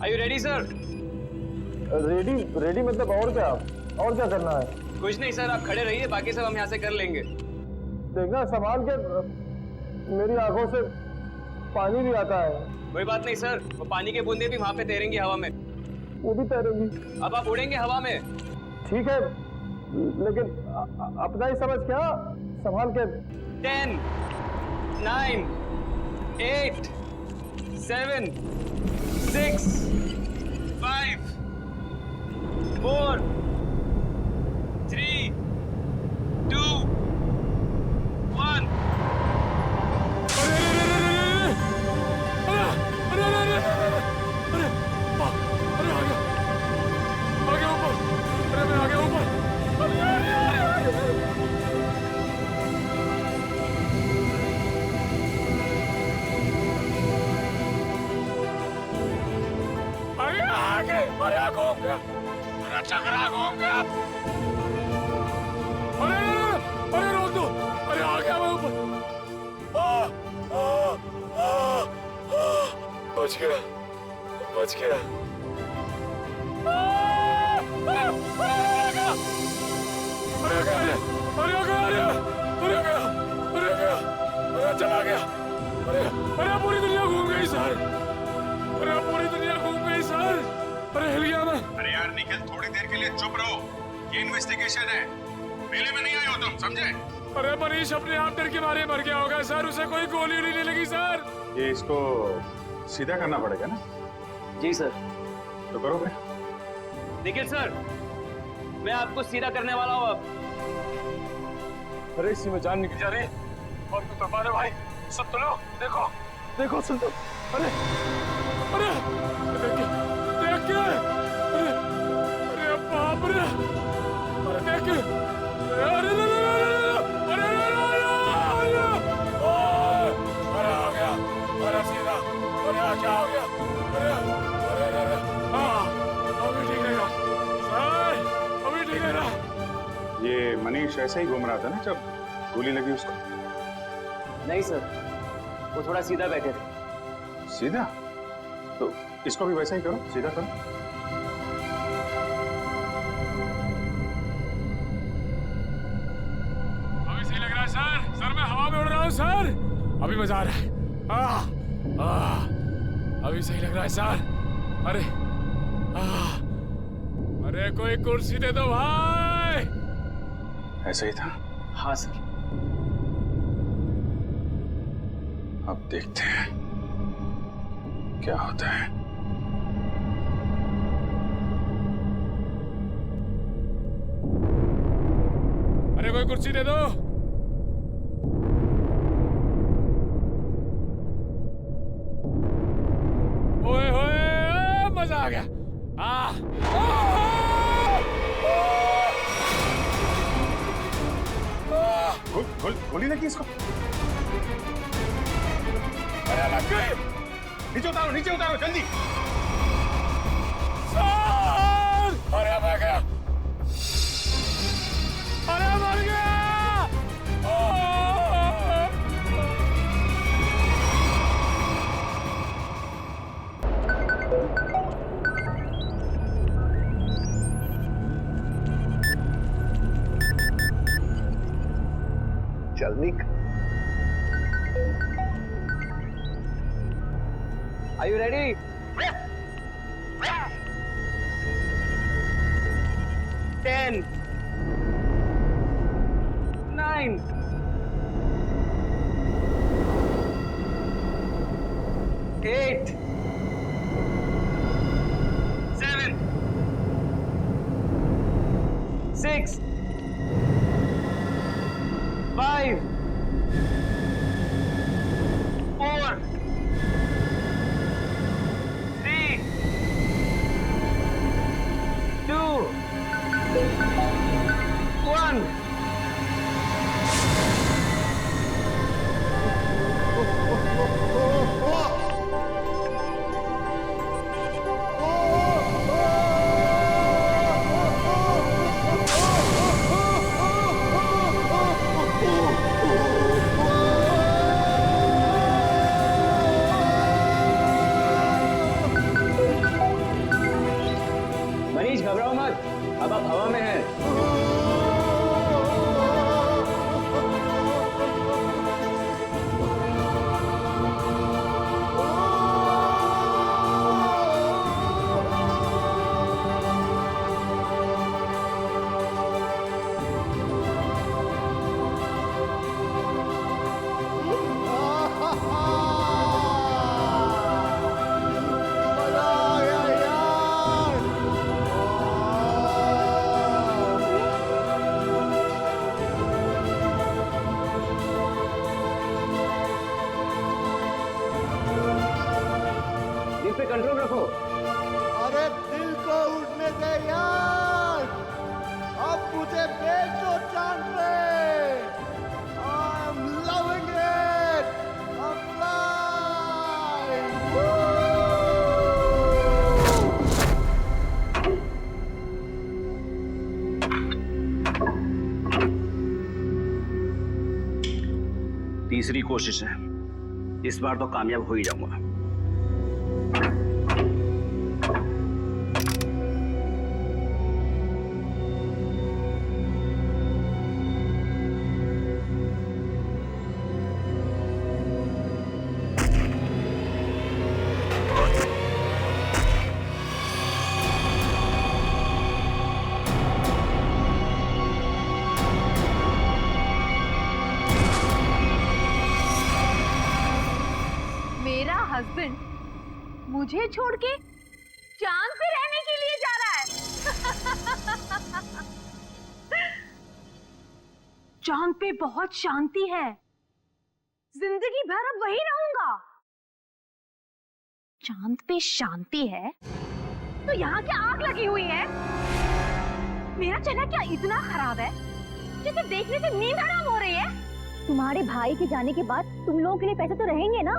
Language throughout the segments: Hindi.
Are you ready, sir? Ready ready मतलब और क्या करना है? कुछ नहीं सर, आप खड़े रहिए, बाकी सब हम यहाँ से कर लेंगे। देखना संभाल के, मेरी आंखों से पानी भी आता है। कोई बात नहीं सर, वो पानी के बूंदे भी वहाँ पे तैरेंगी हवा में। वो भी तैरेंगी? अब आप उड़ेंगे हवा में। ठीक है, लेकिन अपना ही समझ क्या, संभाल के। 10, 9, 8, 7, 6, 5, 4, 3, 2, 1। अरे रोक दो, अरे आ गया मैं ऊपर। बच गया, बच गया। अरे चला गया। अरे पूरी दुनिया घूम गई सर, अरे पूरी दुनिया घूम गई सर। अरे हिल गया मैं। अरे यार निखिल, थोड़ी देर के लिए चुप रहो, ये इन्वेस्टिगेशन है, मेले में नहीं आए हो तुम, समझे? अरे मनीष अपने आप डर के मारे मर गया होगा सर, उसे कोई गोली नहीं लगी सर। ये इसको सीधा करना पड़ेगा ना? जी सर। तो करो फिर। निखिल सर, मैं आपको सीधा करने वाला हूँ अब। अरे इसी में जान निकल जा रही और तो मारे भाई। सब तो लो, देखो देखो, सुन तो। अरे अरे देख के, अरे अरे बाप रे, अरे देख के, अरे अरे आ गया, अरे सीधा, अरे क्या हो गया? अरे हाँ, अभी ठीक रहेगा सर, अभी ठीक रहेगा। ये मनीष ऐसे ही घूम रहा था ना जब गोली लगी उसको? नहीं सर, वो थोड़ा सीधा बैठे थे। सीधा? तो इसको भी वैसा ही करो, सीधा करो। अभी सही लग रहा है सर, सर मैं हवा में उड़ रहा हूँ सर, अभी मजा आ रहा है। अभी सही लग रहा है सर। अरे अरे कोई कुर्सी दे दो भाई। ऐसा ही था? हाँ सर। अब देखते हैं क्या होता है। अरे कोई कुर्सी दे दो। ओए होए, मजा आ गया। गोली लगी इसको? अरे लग गई। नीचे उतारो, नीचे उतारो जल्दी। सर! अरे मर गया, अरे मर गया। चल निक। Are you ready? 10, 9, 8, 7, 6, 5, 4, 3, 2, 1. अब आप हवा में हैं। दिल पे कंट्रोल रखो। अरे दिल को उठने दे यार, अब मुझे भेज दो चांद पे। I'm loving it, I'm flying. Woo! तीसरी कोशिश है, इस बार तो कामयाब हो ही जाऊंगा। मेरा हस्बैंड मुझे छोड़ के चांद पे रहने के लिए जा रहा है। चांद पे बहुत शांति है, जिंदगी भर अब वही रहूंगा। चांद पे शांति है तो यहाँ क्या आग लगी हुई है? मेरा चेहरा क्या इतना खराब है जिसे देखने से नींद हराम हो रही है? तुम्हारे भाई के जाने के बाद तुम लोगों के लिए पैसे तो रहेंगे ना?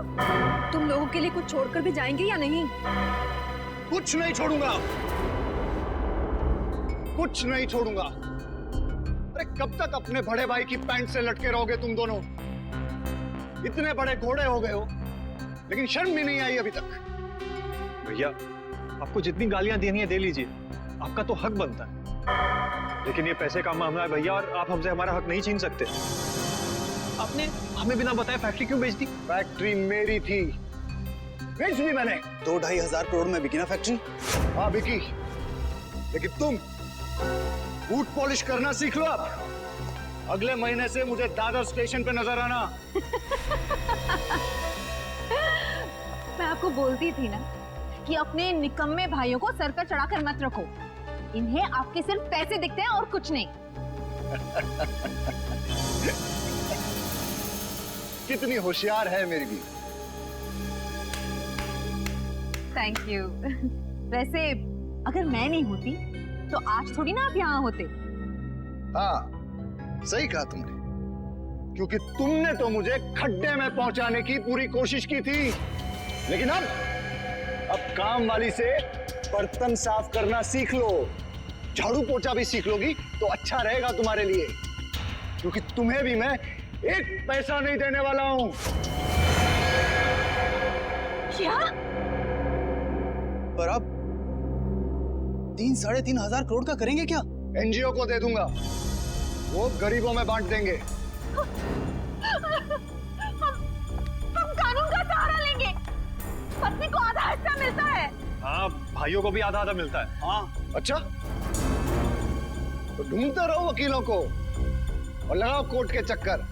तुम लोगों के लिए कुछ छोड़कर भी जाएंगे या नहीं? कुछ नहीं छोड़ूंगा, कुछ नहीं छोड़ूंगा। अरे कब तक अपने बड़े भाई की पैंट से लटके रहोगे तुम दोनों? इतने बड़े घोड़े हो गए हो लेकिन शर्म भी नहीं आई अभी तक। भैया, आपको जितनी गालियां देनी है दे लीजिए, आपका तो हक बनता है। लेकिन ये पैसे का मामला है भैया, और आप हमसे हमारा हक नहीं छीन सकते। आपने हमें बिना बताए फैक्ट्री क्यों बेच दी? फैक्ट्री मेरी थी, बेच दी मैंने। 2-2.5 हजार करोड़ में बिकी ना फैक्ट्री? हाँ बिकी, लेकिन तुम बूट पॉलिश करना सीख लो अब। अगले महीने से मुझे दादर स्टेशन पे नजर आना। मैं आपको बोलती थी ना कि अपने निकम्मे भाइयों को सर पर चढ़ाकर मत रखो। इन्हें आपके सिर्फ पैसे दिखते हैं और कुछ नहीं। कितनी होशियार है मेरी भी। Thank you. वैसे अगर मैं नहीं होती तो आज थोड़ी ना आप यहाँ होते। हाँ सही कहा तुमने, क्योंकि तुमने तो मुझे खड्डे में पहुंचाने की पूरी कोशिश की थी। लेकिन अब काम वाली से बर्तन साफ करना सीख लो, झाड़ू पोछा भी सीख लोगी तो अच्छा रहेगा तुम्हारे लिए, क्योंकि तुम्हें भी मैं एक पैसा नहीं देने वाला हूं। क्या? पर आप 3-3.5 हजार करोड़ का करेंगे क्या? एनजीओ को दे दूंगा, वो गरीबों में बांट देंगे। हम कानून का सहारा लेंगे। पत्नी को आधा हिस्सा मिलता है। हाँ, भाइयों को भी आधा आधा मिलता है। हाँ। अच्छा, तो ढूंढते रहो वकीलों को और लगाओ कोर्ट के चक्कर।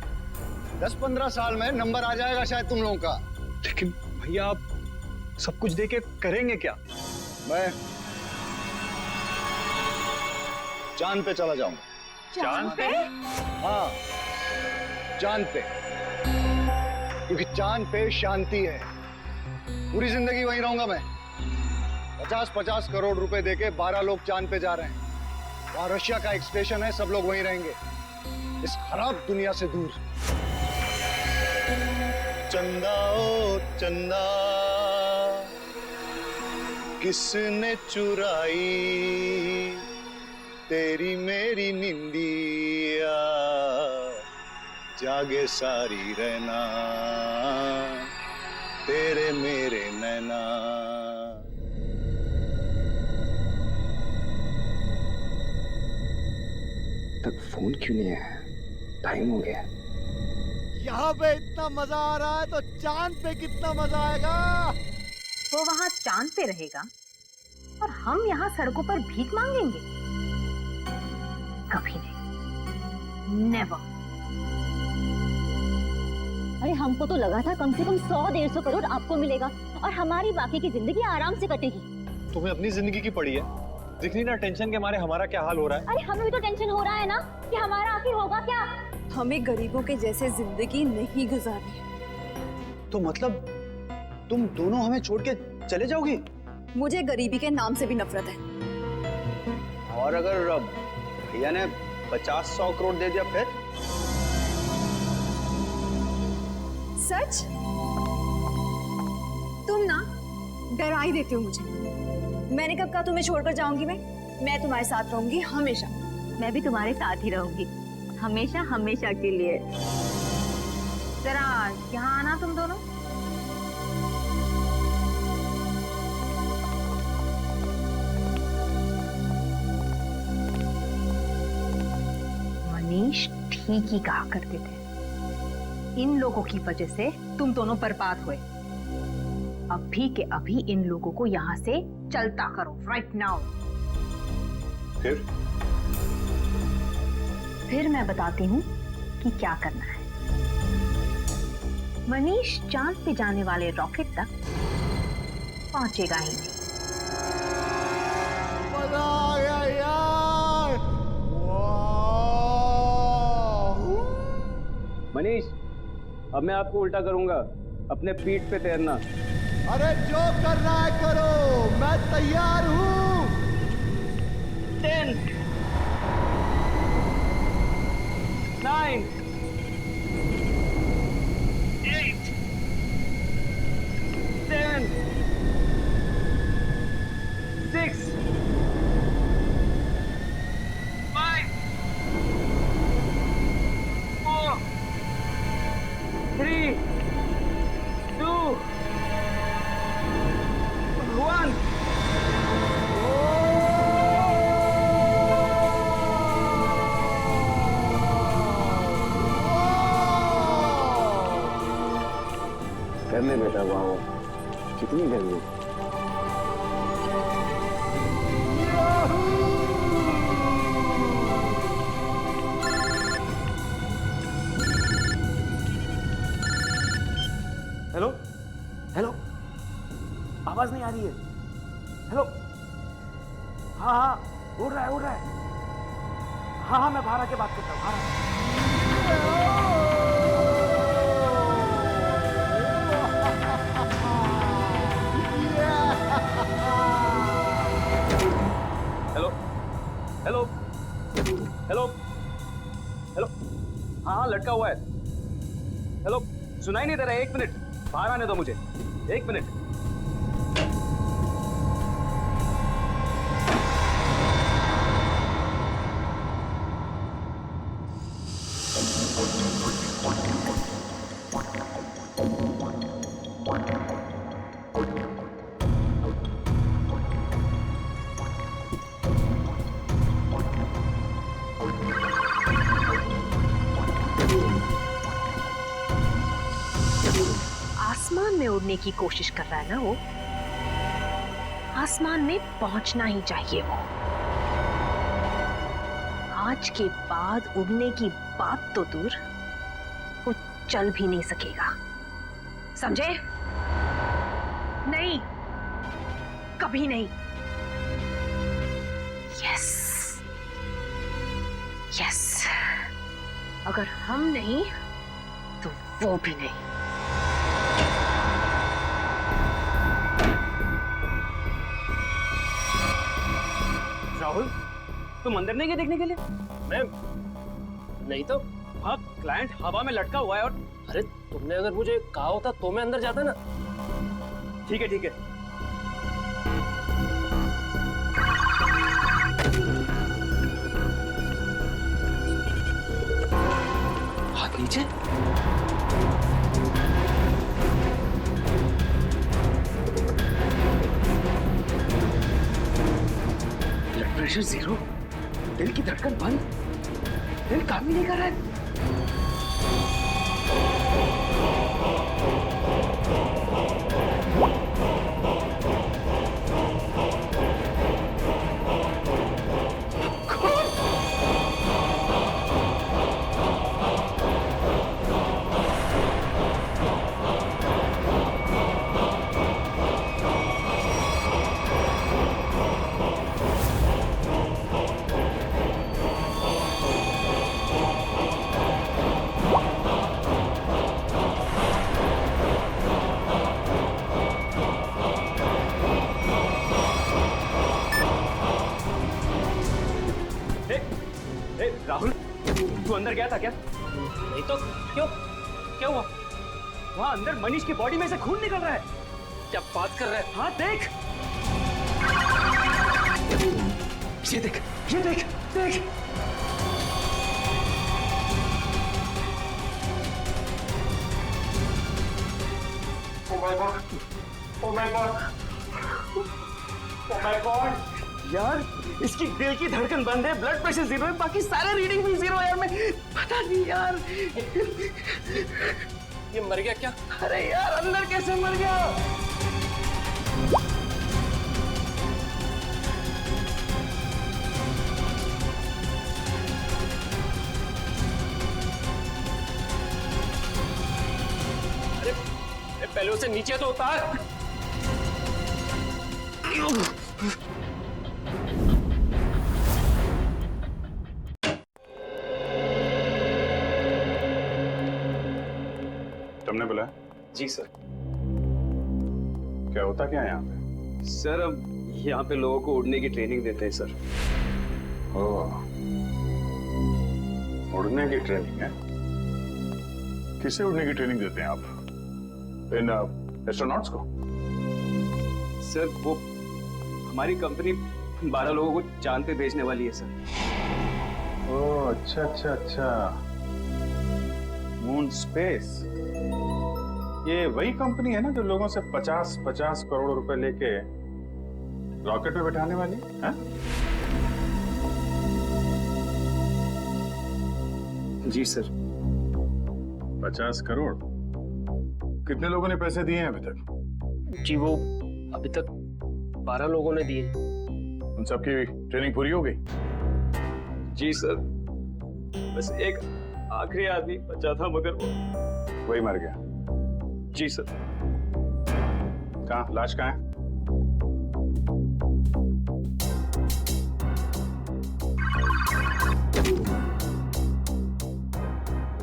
10-15 साल में नंबर आ जाएगा शायद तुम लोगों का। लेकिन भैया, आप सब कुछ दे के करेंगे क्या? मैं चांद पे चला जाऊंगा। चांद पे? हाँ, चांद पे, क्योंकि चांद पे शांति है। पूरी जिंदगी वहीं रहूंगा मैं। 50-50 करोड़ रुपए देके 12 लोग चांद पे जा रहे हैं। वहां रशिया का एक स्टेशन है, सब लोग वहीं रहेंगे, इस खराब दुनिया से दूर। चंदा ओ चंदा, किसने चुराई तेरी मेरी निंदिया, जागे सारी रहना तेरे मेरे नैना। तक फोन क्यों नहीं आया? टाइम हो गया। यहाँ पे इतना मजा आ रहा है तो चांद पे कितना मजा आएगा। वो वहां चांद पे रहेगा और हम यहाँ सड़कों पर भीख मांगेंगे? कभी नहीं, नेवर। अरे हमको तो लगा था कम से कम 100-150 करोड़ आपको मिलेगा और हमारी बाकी की जिंदगी आराम से कटेगी। तुम्हें अपनी जिंदगी की पड़ी है, दिख नहीं ना टेंशन के मारे हमारा क्या हाल हो रहा है। अरे हमें भी तो टेंशन हो रहा है ना कि हमारा आखिर होगा क्या। हमें गरीबों के जैसे जिंदगी नहीं गुजारनी है। तो मतलब तुम दोनों हमें छोड़ के चले जाओगी? मुझे गरीबी के नाम से भी नफरत है। और अगर भैया ने 50-100 करोड़ दे दिया फिर? सच? तुम ना डरा ही देते हो मुझे। मैंने कब कहा तुम्हें छोड़कर जाऊंगी? मैं तुम्हारे साथ रहूंगी हमेशा। मैं भी तुम्हारे साथ ही रहूंगी, हमेशा हमेशा के लिए। जरा यहाँ आना तुम दोनों। मनीष ठीक ही कहा करते थे, इन लोगों की वजह से तुम दोनों बर्बाद हुए। अभी के अभी इन लोगों को यहाँ से चलता करो, राइट नाउ। फिर मैं बताती हूँ कि क्या करना है। मनीष चांद पे जाने वाले रॉकेट तक पहुंचेगा ही नहीं। मजा आ गया यार। मनीष, अब मैं आपको उल्टा करूंगा, अपने पीठ पे तैरना। अरे जो करना है करो, मैं तैयार हूँ। 10 9 8 7 6 5 4 3 2 1। करने बेटा, वाह कितनी गर्मी। हेलो हेलो, आवाज नहीं आ रही है। हेलो, हाँ हाँ, उड़ रहा है। हाँ हाँ, मैं बाहर आके बात करता हूँ। हेलो हेलो हेलो हेलो, हाँ हाँ, लटका हुआ है। हेलो, सुनाई नहीं दे रहा है। 1 मिनट, बाहर आने दो मुझे। 1 मिनट। आसमान में उड़ने की कोशिश कर रहा है ना वो। आसमान में पहुंचना ही चाहिए वो। आज के बाद उड़ने की बात तो दूर, वो चल भी नहीं सकेगा, समझे? नहीं, कभी नहीं। यस यस, अगर हम नहीं तो वो भी नहीं। राहुल, तुम अंदर नहीं गए देखने के लिए? मैम, नहीं तो। हाँ, क्लाइंट हवा में लटका हुआ है। और अरे तुमने अगर मुझे कहा होता तो मैं अंदर जाता ना। ठीक है ठीक है। हाथ नीचे। ब्लड प्रेशर 0, दिल की धड़कन बंद। दिल काम ही नहीं कर रहा है। राहुल, तू अंदर गया था क्या? नहीं तो क्यों? क्या हुआ? वहां अंदर मनीष की बॉडी में से खून निकल रहा है। क्या बात कर रहा है? हाँ देख, ये देख, ये देख, देख। Oh my God! Oh my God! Oh my God! यार इसकी दिल की धड़कन बंद है, ब्लड प्रेशर 0 है, बाकी सारे रीडिंग भी 0 है यार। मैं पता नहीं यार, ये मर गया क्या? अरे यार अंदर कैसे मर गया? अरे पहले उसे नीचे तो उतार। तुमने बुलाया? जी सर। क्या होता क्या है यहाँ पे? सर अब यहाँ पे लोगों को उड़ने की ट्रेनिंग देते हैं सर। ओह, उड़ने की ट्रेनिंग है? किसे उड़ने की ट्रेनिंग देते हैं आप? इन एस्ट्रोनॉट्स को? सर वो हमारी कंपनी 12 लोगों को चांद पे भेजने वाली है सर। ओह अच्छा अच्छा अच्छा, मून स्पेस। ये वही कंपनी है ना जो लोगों से 50-50 करोड़ रुपए लेके रॉकेट में बैठाने वाली है? जी सर। 50 करोड़? कितने लोगों ने पैसे दिए हैं अभी तक? जी वो अभी तक 12 लोगों ने दिए। उन सबकी ट्रेनिंग पूरी हो गई? जी सर, बस एक आखिरी आदमी बचा था मगर वो वही मर गया। जी सर। कहाँ, लाश कहाँ है?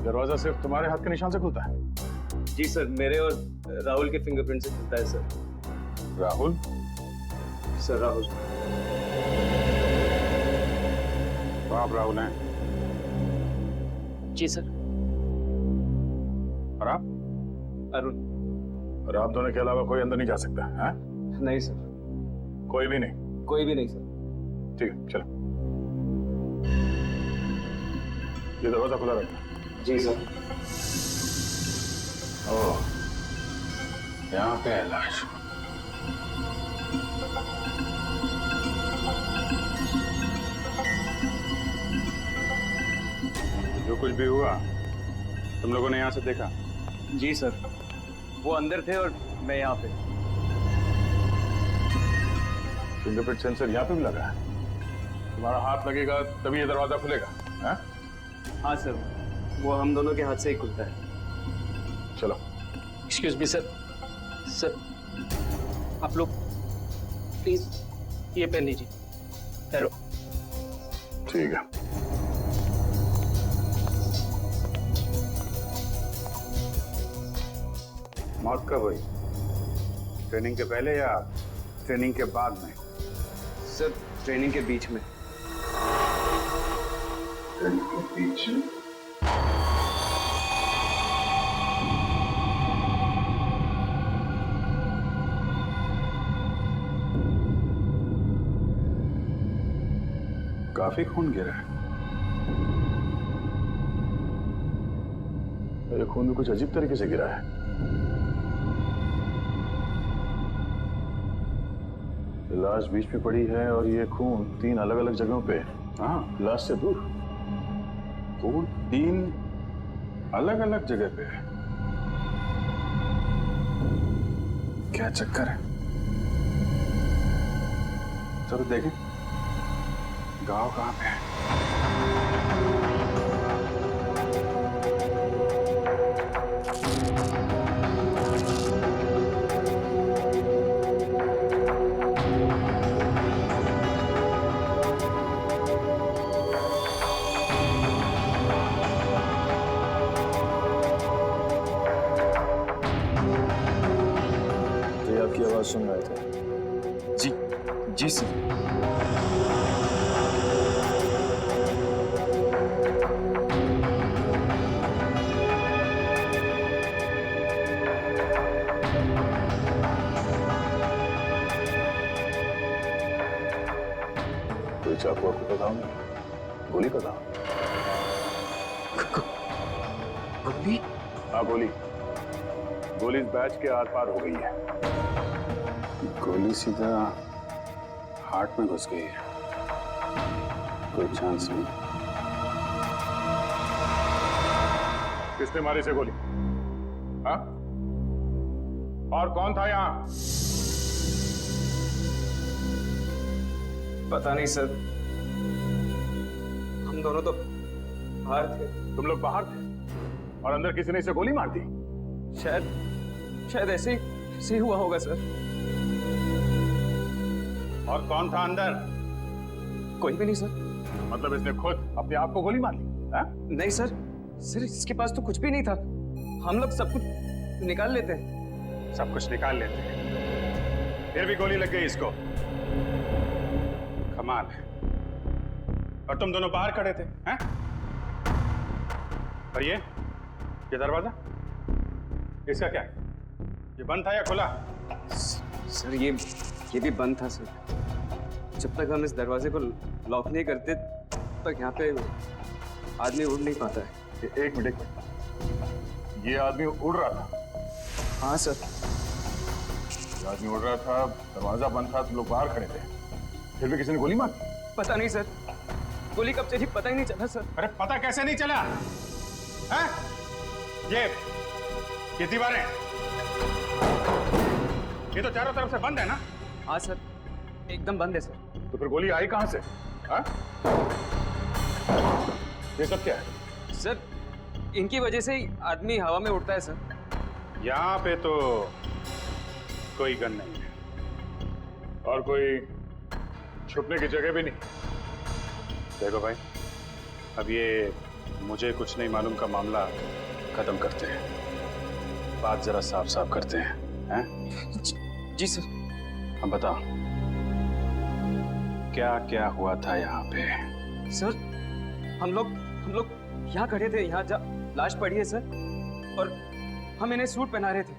दरवाजा सिर्फ तुम्हारे हाथ के निशान से खुलता है? जी सर, मेरे और राहुल के फिंगरप्रिंट से खुलता है सर। राहुल? सर राहुल। तो आप राहुल हैं? जी सर। और आप? अरुण। और आप दोनों के अलावा कोई अंदर नहीं जा सकता है? नहीं सर। कोई भी नहीं? कोई भी नहीं सर। ठीक है, चलो। ये दरवाजा खुला रखना। जी सर। ओह, यहाँ पे है लाश। जो कुछ भी हुआ तुम लोगों ने यहाँ से देखा? जी सर, वो अंदर थे और मैं यहाँ पे। फिंगरप्रिंट सेंसर यहाँ पे भी लगा है? तुम्हारा हाथ लगेगा तभी ये दरवाजा खुलेगा? हाँ? हाँ सर, वो हम दोनों के हाथ से ही खुलता है। चलो। Excuse me sir. सर आप लोग प्लीज ये पहन लीजिए। हेलो। ठीक है। मौत कब हुई? ट्रेनिंग के पहले या ट्रेनिंग के बाद में? सर ट्रेनिंग के बीच में। ट्रेनिंग के बीच में? काफी खून गिरा है। ये खून भी कुछ अजीब तरीके से गिरा है। लाश बीच में पड़ी है और ये खून 3 अलग अलग जगहों पे। हाँ, लाश से दूर। वो 3 अलग अलग जगह पे है। क्या चक्कर है? चलो देखें गांव कहाँ पे है। आपकी आवाज सुन रहे थे। जी सर। कोई चाकू वाकू का दाम नहीं, गोली का दाम। गोली? हाँ गोली। गोली इस बैच के आर पार हो गई है। गोली सीधा हार्ट में घुस गई है। कोई चांस नहीं। किसने मारी से गोली? हाँ? और कौन था यहाँ? पता नहीं सर, हम दोनों तो बाहर थे। तुम लोग बाहर थे और अंदर किसी ने इसे गोली मार दी? शायद ऐसे ही हुआ होगा सर। और कौन था अंदर? कोई भी नहीं सर। मतलब इसने खुद अपने आप को गोली मार ली? हाँ? नहीं सर, इसके पास तो कुछ भी नहीं था। हम लोग सब कुछ निकाल लेते हैं। सब कुछ निकाल लेते हैं, फिर भी गोली लग गई इसको। कमाल है। और तुम दोनों बाहर खड़े थे, हैं? और ये दरवाजा इसका क्या है? ये बंद था या खुला? सर ये भी बंद था सर। जब तक हम इस दरवाजे को लॉक नहीं करते तब तक यहाँ पे आदमी उड़ नहीं पाता है। एक मिनट। ये आदमी उड़ रहा था? हाँ सर। ये आदमी उड़ रहा था, दरवाजा बंद था, तुम लोग बाहर खड़े थे, फिर भी किसी ने गोली मार दी? पता नहीं सर, गोली कब चली पता ही नहीं चला सर। अरे पता कैसे नहीं चला? हैं? ये दीवारें, ये तो चारों तरफ से बंद है ना? हाँ सर, एकदम बंद है सर। तो फिर गोली आई कहां से? हाँ? ये सब क्या है? सर इनकी वजह से ही आदमी हवा में उड़ता है सर। यहाँ पे तो कोई गन नहीं है और कोई छुपने की जगह भी नहीं। देखो भाई, अब ये मुझे कुछ नहीं मालूम का मामला खत्म करते हैं, बात जरा साफ साफ करते हैं, हैं? जी सर। अब बताओ क्या क्या हुआ था यहाँ पे? सर हम लोग यहाँ खड़े थे, यहाँ लाश पड़ी है सर, और हम इन्हें सूट पहना रहे थे।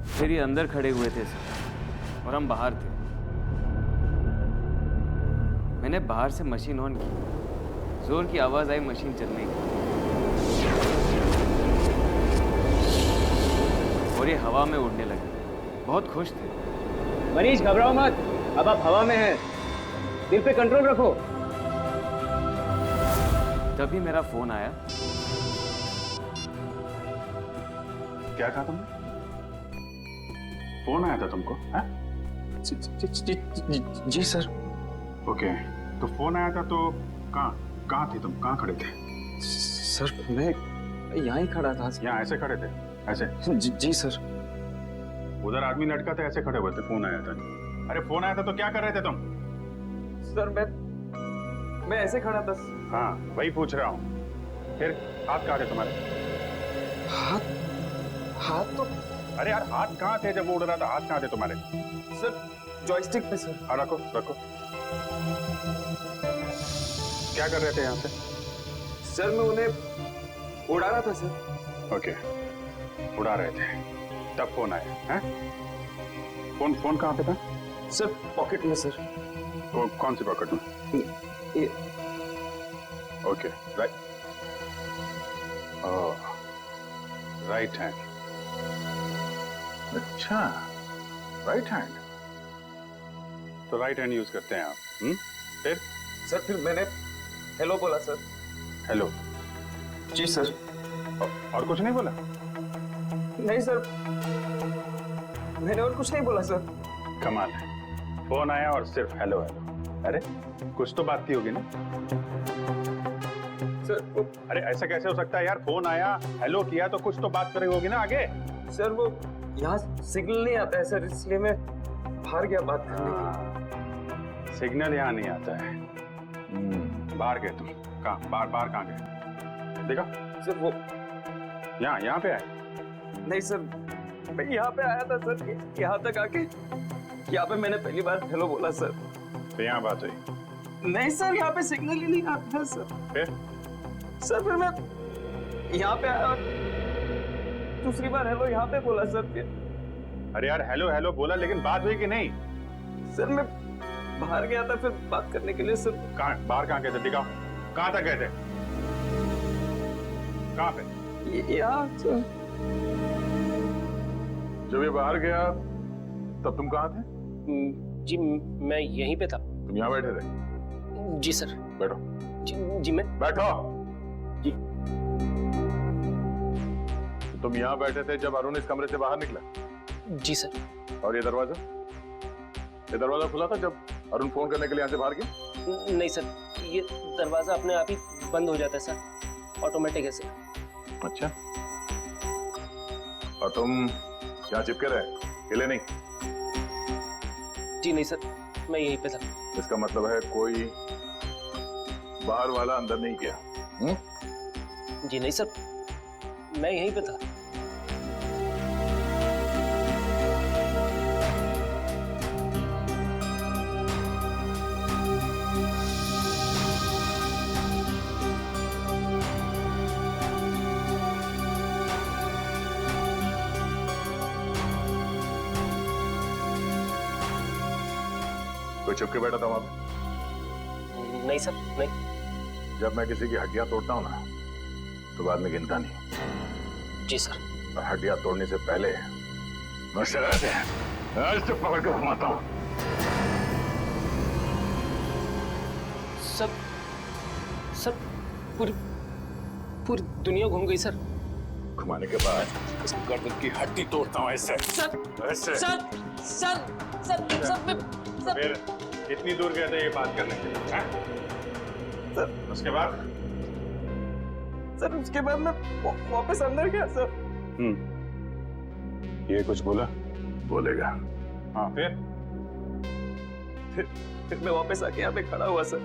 फिर ये अंदर खड़े हुए थे सर और हम बाहर थे। मैंने बाहर से मशीन ऑन की, जोर की आवाज आई मशीन चलने की, और ये हवा में उड़ने लगे। बहुत खुश थे। मनीष घबराओ मत, अब आप हवा में हैं, दिल पे कंट्रोल रखो। तभी मेरा फोन आया। क्या कहा तुमने? फोन आया था तुमको? हैं? जी सर। ओके, तो फोन आया था तो कहाँ थे तुम? कहाँ खड़े थे? सर मैं यहाँ ही खड़ा था। यहाँ ऐसे खड़े थे? ऐसे? जी सर। उधर आदमी लटका था, ऐसे खड़े हुए थे, फोन आया था। अरे फोन आया था तो क्या कर रहे थे तुम? सर मैं ऐसे खड़ा था। हाँ वही पूछ रहा हूँ। फिर हाथ कहाँ थे तुम्हारे? हाथ तो, अरे यार हाथ कहाँ थे जब वो उड़ रहा था? हाथ कहाँ थे तुम्हारे? सर जॉयस्टिक पे सर। हाँ रखो। क्या कर रहे थे यहाँ पे? सर मैं उन्हें उड़ा रहा था सर। ओके, उड़ा रहे थे, तब फोन आया है? फोन कहाँ पे था? सर पॉकेट में सर। कौन सी पॉकेट में? ये। Okay, right. Oh, right hand. अच्छा, राइट हैंड। तो राइट हैंड यूज करते हैं आप? फिर? सर फिर मैंने हेलो बोला सर। हेलो। जी सर। और कुछ नहीं बोला? नहीं सर, मैंने और कुछ नहीं बोला सर। कमाल है, फोन आया और सिर्फ हेलो हेलो। अरे कुछ तो बात की होगी ना सर? अरे ऐसा कैसे हो सकता है यार, फोन आया हेलो किया तो कुछ तो बात करी होगी ना आगे। सर वो यहाँ सिग्नल नहीं आता है सर, इसलिए मैं बाहर गया बात करने के। सिग्नल यहाँ नहीं आता है। बाहर गए तुम? कहाँ बाहर कहाँ गए? देखा सर वो यहाँ पे आए? नहीं सर, मैं यहाँ पे आया था सर, यहाँ तक आके यहाँ पे मैंने पहली बार हेलो बोला सर। तो यहाँ बात हुई? नहीं सर, यहाँ पे सिग्नल ही नहीं आता है सर। फिर? सर फिर मैं यहाँ पे आया और दूसरी बार हेलो यहाँ पे बोला सर। फिर अरे यार हेलो हेलो बोला, लेकिन बात हुई कि नहीं? सर मैं बाहर गया था फिर बात करने के लिए सर। कहाँ बाहर कहाँ गए थे? दिखाओ कहाँ तक गए थे? कहाँ पे? यहाँ सर। जब ये बाहर गया तब तुम कहाँ थे? जी मैं यहीं पे था। तुम यहाँ बैठे थे? जी सर। बैठो। जी मैं बैठो। जी। तो तुम यहाँ बैठे थे जब अरुण इस कमरे से बाहर निकला? जी सर। और ये दरवाजा खुला था जब अरुण फोन करने के लिए यहाँ से बाहर गया? नहीं सर, ये दरवाजा अपने आप ही बंद हो जाता है सर, ऑटोमेटिक है सर। अच्छा, और तुम यहाँ चिपके रहे, हिले नहीं? जी नहीं सर, मैं यहीं पे था। इसका मतलब है कोई बाहर वाला अंदर नहीं गया? जी नहीं सर, मैं यहीं पे था। कोई चुपके बैठा था वहां पे? नहीं सर, नहीं। जब मैं किसी की हड्डियां तोड़ता हूँ ना तो बाद में गिनता नहीं। जी सर। और हड्डियां तोड़ने से पहले मैं शरारत है आज तो पकड़ कर घुमाता हूँ। सर पूरी दुनिया घूम गई सर। घुमाने के बाद इस गर्दन की हड्डी तोड़ता हूँ ऐसे। ऐसे। फिर इतनी दूर गए थे ये बात करने के लिए, हैं? सर उसके बाद? सर उसके बाद मैं वापस अंदर गया सर। ये कुछ बोला? बोलेगा। हाँ फिर मैं वापस आके यहाँ पे खड़ा हुआ सर।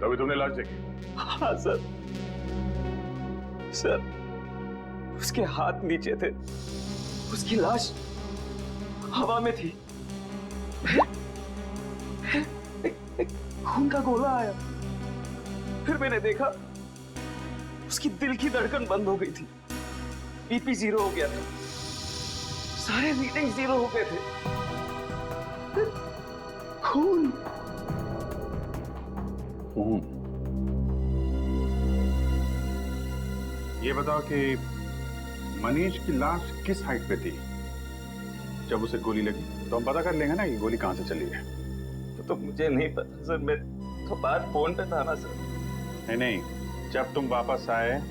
तभी तुमने लाश देखी? हाँ सर। सर उसके हाथ नीचे थे, उसकी लाश हवा में थी। एक खून का गोला आया, फिर मैंने देखा उसकी दिल की धड़कन बंद हो गई थी, बीपी 0 हो गया था, सारे रीडिंग 0 हो गए थे। खून। ये बताओ कि मनीष की लाश किस हाइट पे थी जब उसे गोली लगी? तो हम पता कर लेंगे ना कि गोली कहां से चली है। तो मुझे नहीं पता सर, मैं तो बाहर फोन पे था ना सर। नहीं, जब तुम वापस आए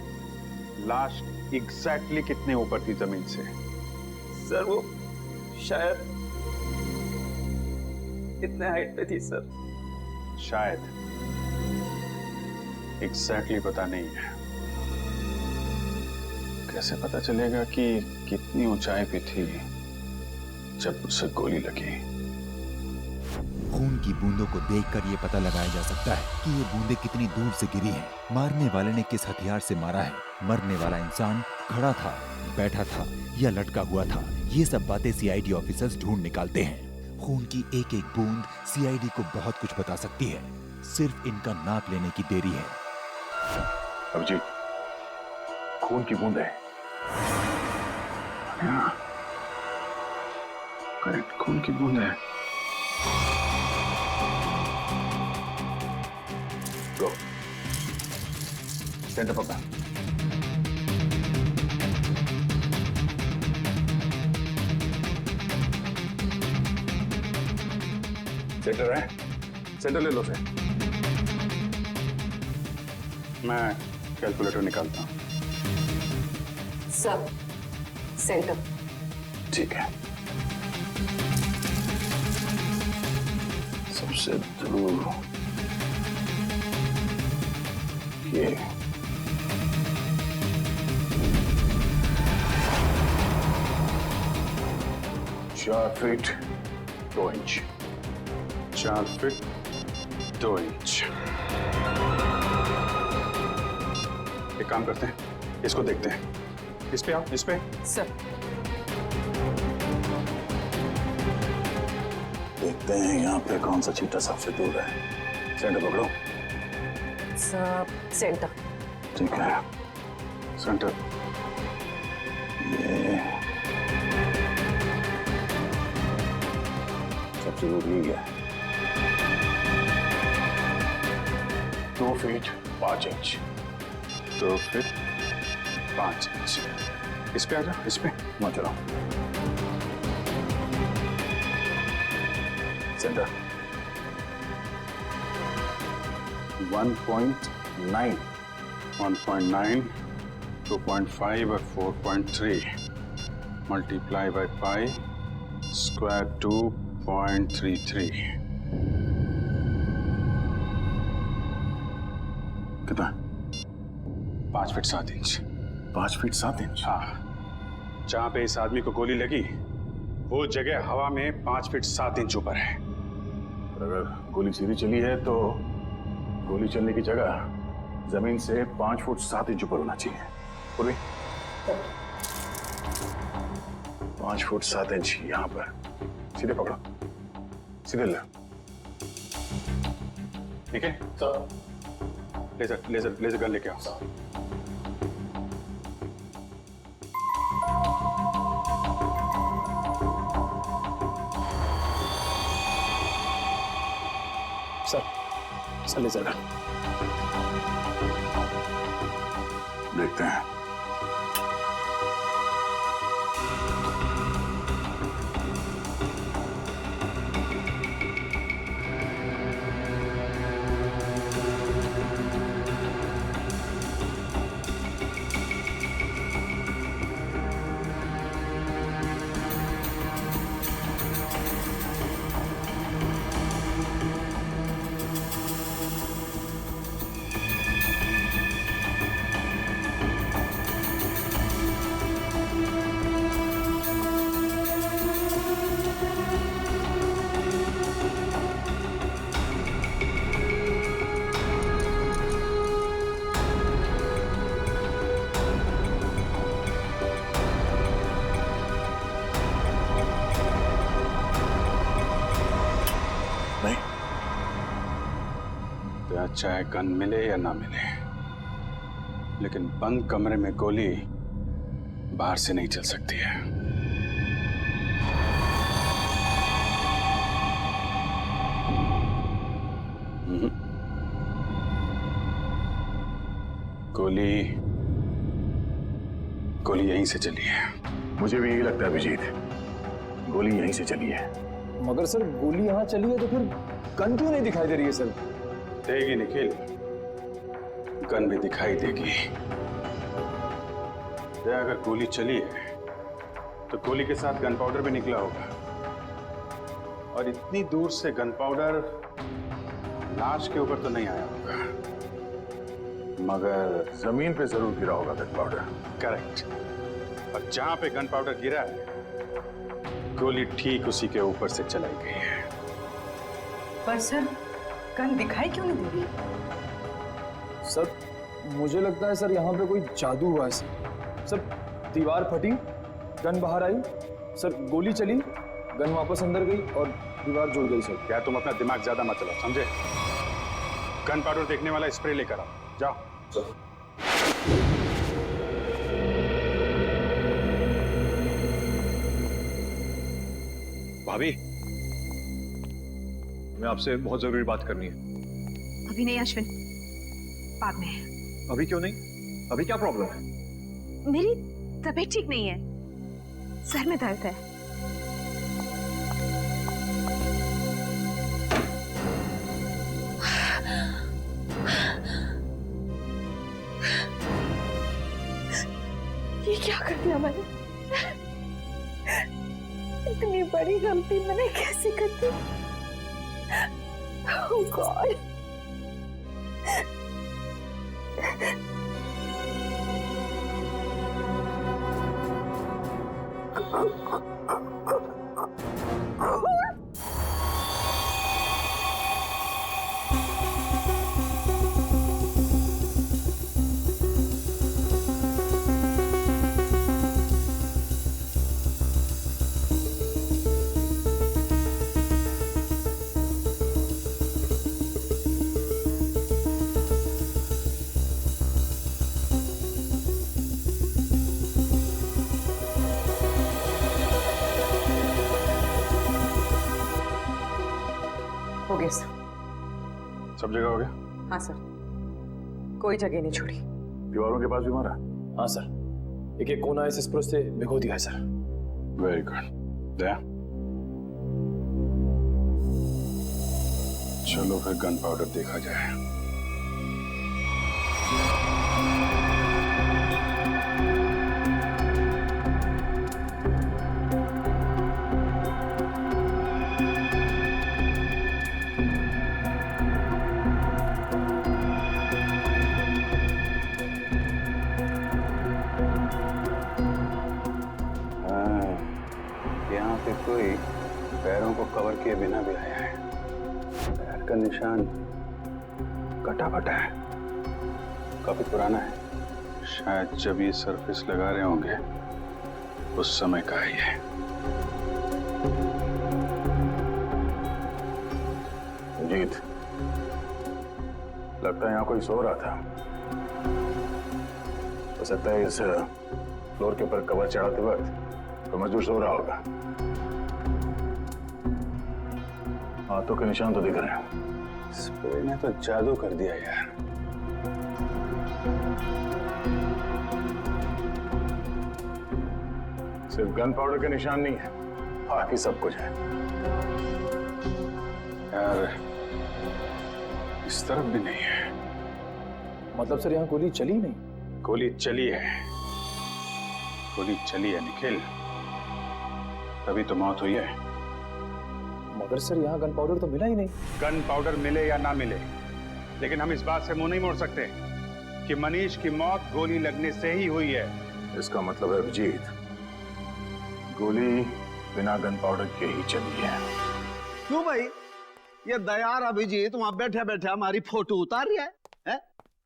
लाश एग्जैक्टली कितने ऊपर थी जमीन से? सर वो शायद इतने हाइट पे थी सर। शायद, एग्जैक्टली पता नहीं है। कैसे पता चलेगा कि कितनी ऊंचाई पे थी जब उसे गोली लगी? खून की बूंदों को देखकर यह पता लगाया जा सकता है कि ये बूंदें कितनी दूर से गिरी हैं। मारने वाले ने किस हथियार से मारा है, मरने वाला इंसान खड़ा था, बैठा था या लटका हुआ था, ये सब बातें सीआईडी ऑफिसर्स ढूंढ निकालते हैं। खून की एक एक बूंद सीआईडी को बहुत कुछ बता सकती है, सिर्फ इनका नाप लेने की देरी है। अभिजीत, खून की बूंद है। करेक्ट, खून की बूंद है। गो सेंटर पकड़ा। सेंटर है, सेंटर ले लो से। मैं कैलकुलेटर निकालता हूँ। Sub centre. ठीक है। सबसे दूर ये 4 फीट 2 इंच। 4 feet 2 inch. एक काम करते हैं, इसको देखते हैं। इस पे आओ, इस पे। सर देखते हैं यहाँ पे कौन सा चीटा सबसे दूर है। सेंटर पकड़ो। Sub centre. ठीक है, सेंटर। ये सबसे दूर यही है। 2 फीट 5 इंच। 2 feet 5 inch. इस पे आ जाओ, इस पे। वहां चलो। सेंटर 1.9 1.9 2.5 और 4.3 मल्टीप्लाई बाय पाई स्क्वायर 2.33। कितना? 5 फीट 7 इंच। 5 feet 7 inch. हाँ, जहां पे इस आदमी को गोली लगी वो जगह हवा में 5 फीट 7 इंच ऊपर है। अगर गोली सीधी चली है तो गोली चलने की जगह जमीन से 5 फुट 7 इंच ऊपर होना चाहिए। पूर्वी 5 फुट 7 इंच यहां पर। सीधे पकड़ो, सीधे ले। ठीक है sir. Laser laser laser gun लेके आओ। Sir laser gun. देखते हैं। चाहे गन मिले या ना मिले, लेकिन बंद कमरे में गोली बाहर से नहीं चल सकती है। गोली गोली यहीं से चली है। मुझे भी यही लगता है अभिजीत, गोली यहीं से चली है। मगर सर गोली यहाँ चली है तो फिर गन क्यों नहीं दिखाई दे रही है सर? देगी निखिल, गन भी दिखाई देगी। अगर गोली चली है तो गोली के साथ गन पाउडर भी निकला होगा, और इतनी दूर से गन पाउडर लाश के ऊपर तो नहीं आया होगा, मगर जमीन पे जरूर गिरा होगा गन पाउडर। करेक्ट। और जहां पे गन पाउडर गिरा है गोली ठीक उसी के ऊपर से चलाई गई है। पर सर गन दिखाई क्यों नहीं दे रही? सर मुझे लगता है सर यहाँ पे कोई जादू हुआ है सर। दीवार फटी, गन बाहर आई, सर गोली चली, गन वापस अंदर गई और दीवार जुड़ गई सर। क्या तुम अपना दिमाग ज्यादा मत चलाओ, समझे? गन पाउडर देखने वाला स्प्रे लेकर आओ, जाओ। भाभी, मैं आपसे बहुत जरूरी बात करनी है। अभी नहीं अश्विन, बाद में। अभी क्यों नहीं? अभी क्या प्रॉब्लम है? मेरी तबीयत ठीक नहीं है, सर में दर्द है। क्या कर दिया मैंने? इतनी बड़ी गलती मैंने कैसे कर दी? Oh God! हो गया सर। सब जगह हो गया? हाँ सर, कोई जगह नहीं छोड़ी। दीवारों के पास भी मारा? हाँ सर, एक एक कोना इस स्प्रो से भिगो दिया है सर। Very good. दया, चलो फिर गन पाउडर देखा जाए। यहाँ पे कोई पैरों को कवर किए बिना भी आया है। पैर का निशान कटा फटा है, काफी पुराना है। शायद जब ये सरफेस लगा रहे होंगे उस समय का ही है। जीत, लगता है यहाँ कोई सो रहा था। हो सकता है इस फ्लोर के ऊपर कवर चढ़ाते वक्त तो मजदूर सो रहा होगा। हाथों के निशान तो दिख रहे हैं। स्प्रे ने तो जादू कर दिया यार। सिर्फ गन पाउडर के निशान नहीं है, बाकी सब कुछ है। यार इस तरफ भी नहीं है। मतलब सर यहाँ गोली चली नहीं? गोली चली है, गोली चली है निखिल, तभी तो मौत हुई है। मगर सर यहाँ गन पाउडर तो मिला ही नहीं। गन पाउडर मिले या ना मिले, लेकिन हम इस बात से मुंह नहीं मोड़ सकते कि मनीष की मौत गोली लगने से ही हुई है। इसका मतलब है अभिजीत, गोली बिना गन पाउडर के ही चली है। क्यों भाई? ये दयार अभिजीत वहां बैठा बैठा हमारी फोटो उतार रहा है?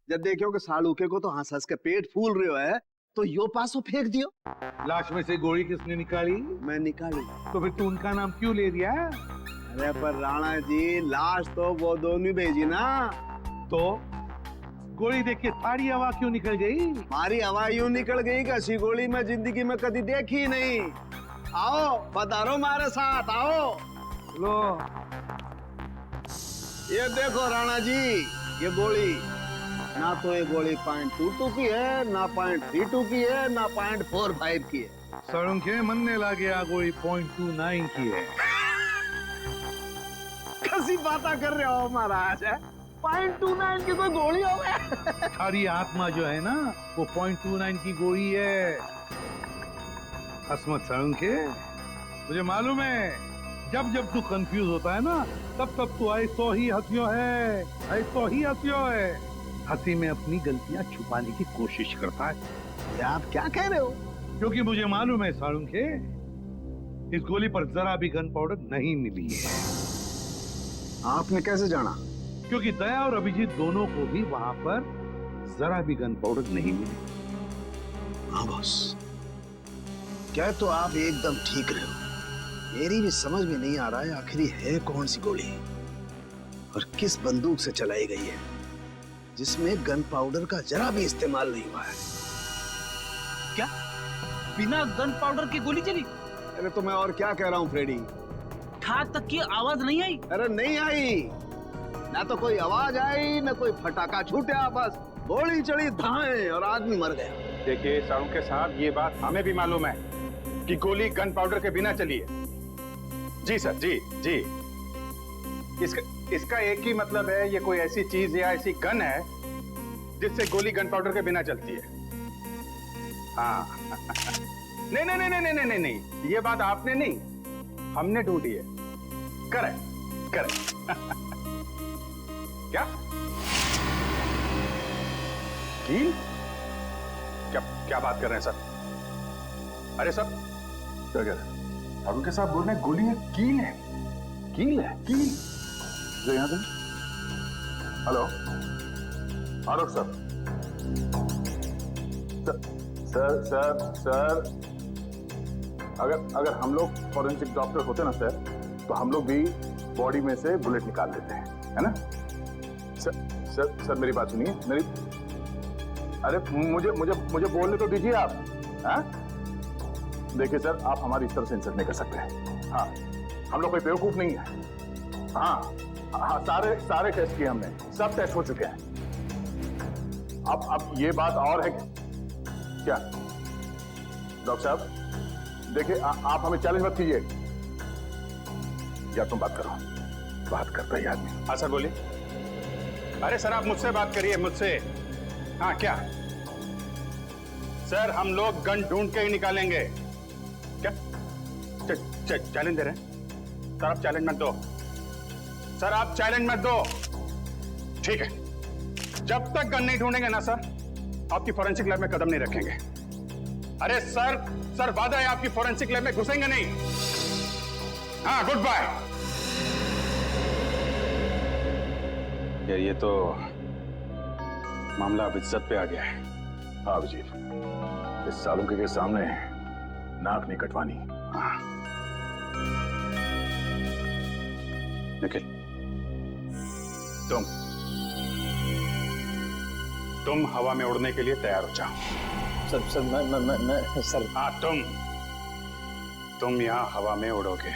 जब देखो कि सालूके को तो हंस हंस के पेट फूल रहे है तो यो पासो फेंक दियो। लाश में से गोली किसने निकाली? मैं निकाली। तो फिर तू उनका नाम क्यों ले दिया? अरे पर राणा जी, लाश तो वो दोनों भेजी ना। तो गोली देख के थारी हवा क्यों निकल गई? हमारी हवा यूं निकल गई कि ऐसी गोली मैं जिंदगी में कभी देखी नहीं। आओ पधारो हमारे साथ, आओ। लो ये देखो राणा जी, ये गोली ना तो ये गोली .22 की है, ना .32 की है, ना .45 की है। सड़ुंखे मनने लगे आ गोली .29 की है। कैसी बातें कर रहे हो महाराज? .29 की कोई गोली हो गया? थारी आत्मा जो है ना वो .29 की गोली है। हसमत सड़ुंखे, मुझे मालूम है जब जब तू कंफ्यूज होता है ना तब तब तू ऐसो ही हंसियो है, ऐसो ही हंसियो है। हंसी में अपनी गलतियां छुपाने की कोशिश करता है। ये आप क्या कह रहे हो? क्योंकि मुझे मालूम है साळुंखे, इस गोली पर जरा भी गन पाउडर नहीं मिली है। आपने कैसे जाना? क्योंकि दया और अभिजीत दोनों को भी वहां पर जरा भी गन पाउडर नहीं मिली। हाँ बॉस, क्या तो आप एकदम ठीक रहे हो। मेरी भी समझ में नहीं आ रहा है आखिर है कौन सी गोली और किस बंदूक से चलाई गई है जिसमें गन पाउडर का जरा भी इस्तेमाल नहीं हुआ है। क्या बिना गन पाउडर की गोली चली? अरे तो मैं और क्या कह रहा हूँ फ्रेडी? ठाक तक की आवाज नहीं आई? अरे नहीं आई, ना तो कोई आवाज आई ना कोई फटाका छूटा, बस गोली चढ़ी धाए और आदमी मर गया। देखिए साळुंखे साहब, ये बात हमें भी मालूम है कि गोली गन पाउडर के बिना चली है। जी सर, जी जी। इसका एक ही मतलब है, ये कोई ऐसी चीज या ऐसी गन है जिससे गोली गन पाउडर के बिना चलती है। हाँ नहीं नहीं नहीं नहीं नहीं नहीं नहीं, ये बात आपने नहीं, हमने ढूंढी है। Correct correct. क्या कील? क्या क्या बात कर रहे हैं सर? अरे सर क्या कह रहे हैं? अरुण के साथ बोल रहे हैं गोली है, कील है। कील है? कील जो यहां से। हेलो आलोक सर। सर सर सर अगर हम लोग फॉरेंसिक डॉक्टर होते ना सर, तो हम लोग भी बॉडी में से बुलेट निकाल देते हैं, है ना? सर मेरी बात सुनिए, मेरी, अरे मुझे मुझे मुझे बोलने तो दीजिए आप। हाँ देखिए सर, आप हमारी इस तरह से इंसल्ट नहीं कर सकते हैं। हाँ हम लोग कोई बेवकूफ नहीं है। हाँ सारे टेस्ट किए हमने, सब टेस्ट हो चुके हैं। अब ये बात और है क्या डॉक्टर साहब? देखिए आप हमें चैलेंज मत कीजिए, या तुम बात करो। बात करता ही आदमी। हाँ सर बोलिए। अरे सर आप मुझसे बात करिए, मुझसे। हाँ क्या सर, हम लोग गन ढूंढ के ही निकालेंगे। क्या चैलेंज दे रहे हैं सर? आप चैलेंज मत दो सर, आप चैलेंज मत दो। ठीक है, जब तक गन नहीं ढूंढेंगे ना सर, आपकी फॉरेंसिक लैब में कदम नहीं रखेंगे। अरे सर वादा है, आपकी फॉरेंसिक लैब में घुसेंगे नहीं। हाँ गुड बाय। यार ये तो मामला अब इज्जत पे आ गया है। हाँ अभिजीत, इस सालुंके के सामने नाक नहीं कटवानी। हाँ निखिल, तुम हवा में उड़ने के लिए तैयार हो जाओ। सर मैं सर। हाँ तुम यहाँ हवा में उड़ोगे।